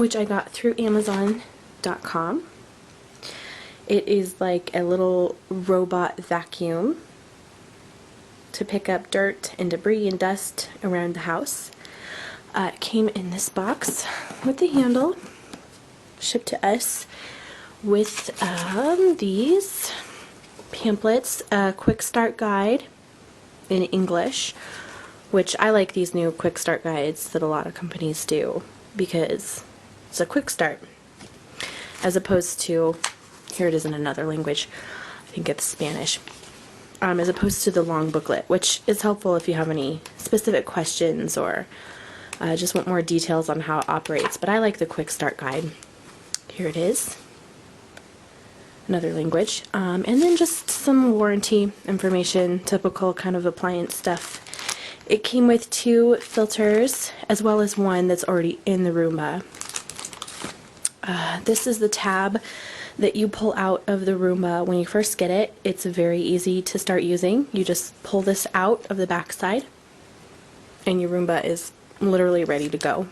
which I got through Amazon.com. It is like a little robot vacuum to pick up dirt and debris and dust around the house. It came in this box with the handle, shipped to us with these pamphlets, a quick start guide in English, which I like these new quick start guides that a lot of companies do because it's a quick start as opposed to, here it is in another language, I think it's Spanish, as opposed to the long booklet, which is helpful if you have any specific questions or just want more details on how it operates. But I like the quick start guide. Here it is, another language, and then just some warranty information, typical kind of appliance stuff. It came with 2 filters as well as one that's already in the Roomba. This is the tab that you pull out of the Roomba when you first get it. It's very easy to start using. You just pull this out of the back side and your Roomba is literally ready to go.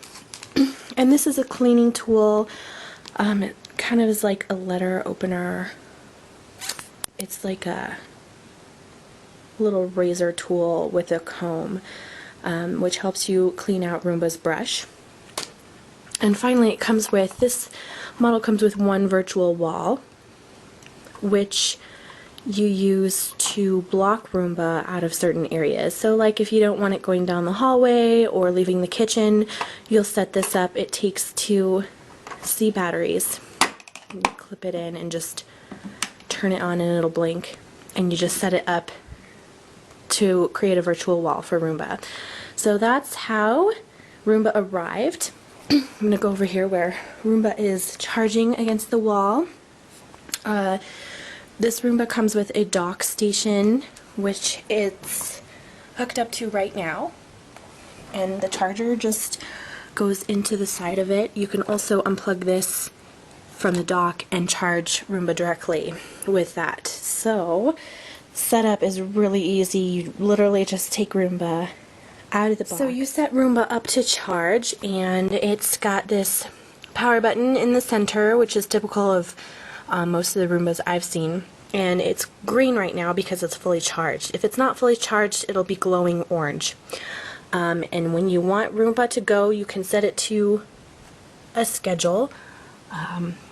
And this is a cleaning tool. It kind of is like a letter opener. It's like a little razor tool with a comb, which helps you clean out Roomba's brush. And finally, it comes with, this model comes with one virtual wall, which you use to block Roomba out of certain areas. So like if you don't want it going down the hallway or leaving the kitchen, you'll set this up. It takes 2 C batteries. You clip it in and just turn it on and it'll blink. And you just set it up to create a virtual wall for Roomba. So that's how Roomba arrived. I'm going to go over here where Roomba is charging against the wall. This Roomba comes with a dock station, which it's hooked up to right now. And the charger just goes into the side of it. You can also unplug this from the dock and charge Roomba directly with that. So setup is really easy. You literally just take Roomba out of the box. So you set Roomba up to charge, and it's got this power button in the center, which is typical of most of the Roombas I've seen. And it's green right now because it's fully charged. If it's not fully charged, it'll be glowing orange. And when you want Roomba to go, you can set it to a schedule,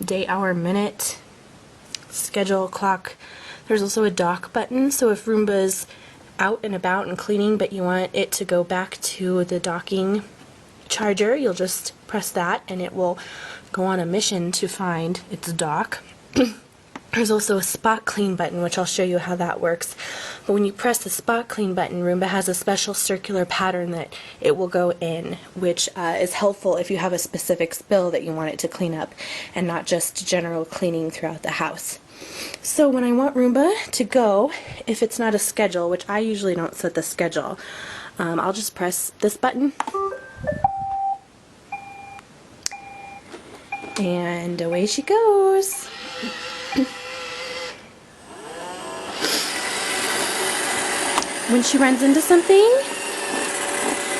day, hour, minute, schedule, clock. There's also a dock button, so if Roomba's out and about and cleaning but you want it to go back to the docking charger, you'll just press that and it will go on a mission to find its dock. There's also a spot clean button, which I'll show you how that works. But when you press the spot clean button, Roomba has a special circular pattern that it will go in, which is helpful if you have a specific spill that you want it to clean up and not just general cleaning throughout the house. So when I want Roomba to go, if it's not a schedule, which I usually don't set the schedule, I'll just press this button and away she goes. When she runs into something,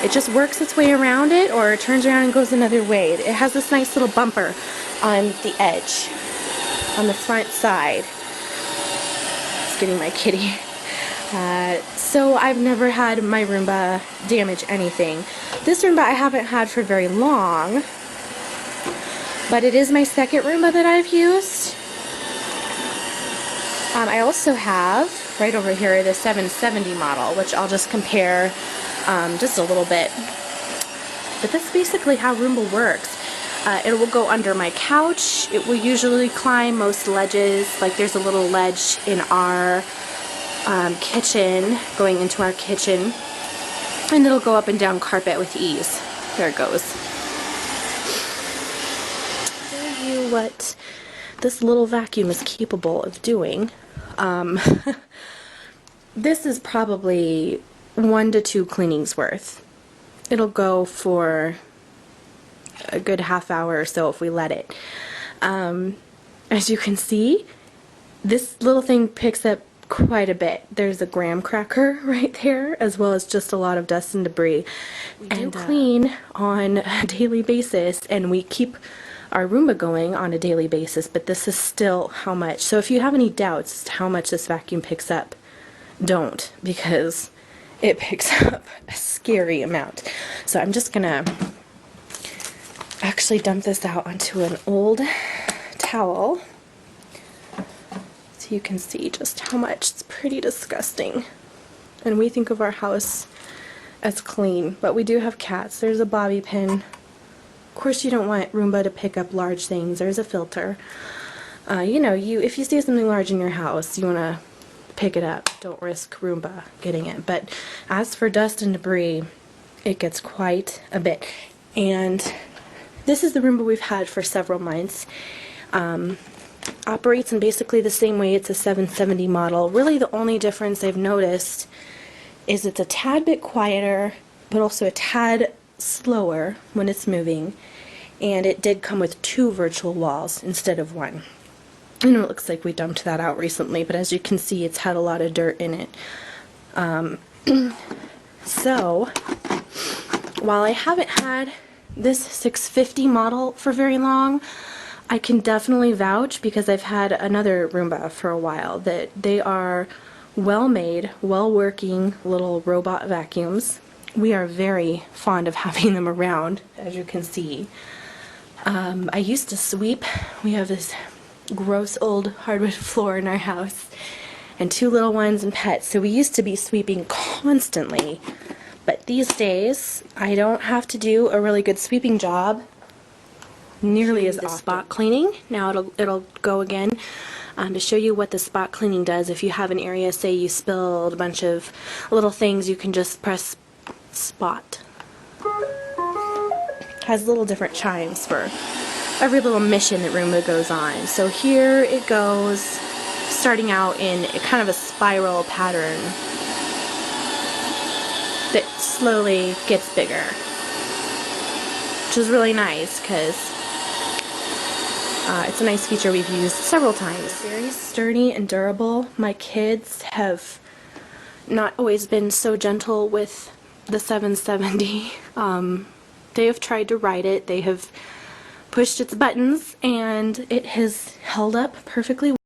it just works its way around it or turns around and goes another way. It has this nice little bumper on the edge, on the front side. It's getting my kitty. So I've never had my Roomba damage anything. This Roomba I haven't had for very long, but it is my second Roomba that I've used. I also have, right over here, the 770 model, which I'll just compare just a little bit. But that's basically how Roomba works. It will go under my couch. It will usually climb most ledges. Like there's a little ledge in our kitchen, going into our kitchen. And it'll go up and down carpet with ease. There it goes. I'll show you what this little vacuum is capable of doing. This is probably 1 to 2 cleanings worth. It'll go for a good half hour or so if we let it. As you can see, this little thing picks up quite a bit. There's a graham cracker right there, as well as just a lot of dust and debris. We do clean on a daily basis, and we keep our Roomba going on a daily basis, but this is still how much. So if you have any doubts as to how much this vacuum picks up, don't, because it picks up a scary amount. So I'm just gonna actually dump this out onto an old towel so you can see just how much. It's pretty disgusting. And we think of our house as clean, but we do have cats. There's a bobby pin. Of course you don't want Roomba to pick up large things. There's a filter. You know, if you see something large in your house, you want to pick it up. Don't risk Roomba getting it. But as for dust and debris, it gets quite a bit. And this is the Roomba we've had for several months. Operates in basically the same way. It's a 770 model. Really the only difference I've noticed is it's a tad bit quieter, but also a tad slower when it's moving. And it did come with 2 virtual walls instead of 1. I know it looks like we dumped that out recently, but as you can see, it's had a lot of dirt in it. So, while I haven't had this 650 model for very long, I can definitely vouch, because I've had another Roomba for a while, that they are well-made, well-working little robot vacuums. We are very fond of having them around, as you can see. I used to sweep. We have this gross old hardwood floor in our house, and 2 little ones and pets, so we used to be sweeping constantly. But these days, I don't have to do a really good sweeping job nearly as often. Spot cleaning. Now it'll go again to show you what the spot cleaning does. If you have an area, say you spilled a bunch of little things, you can just press spot. Has little different chimes for every little mission that Roomba goes on. So here it goes, starting out in a kind of a spiral pattern that slowly gets bigger, which is really nice because it's a nice feature we've used several times. Very sturdy and durable. My kids have not always been so gentle with the 770. They have tried to ride it. They have pushed its buttons, and it has held up perfectly well.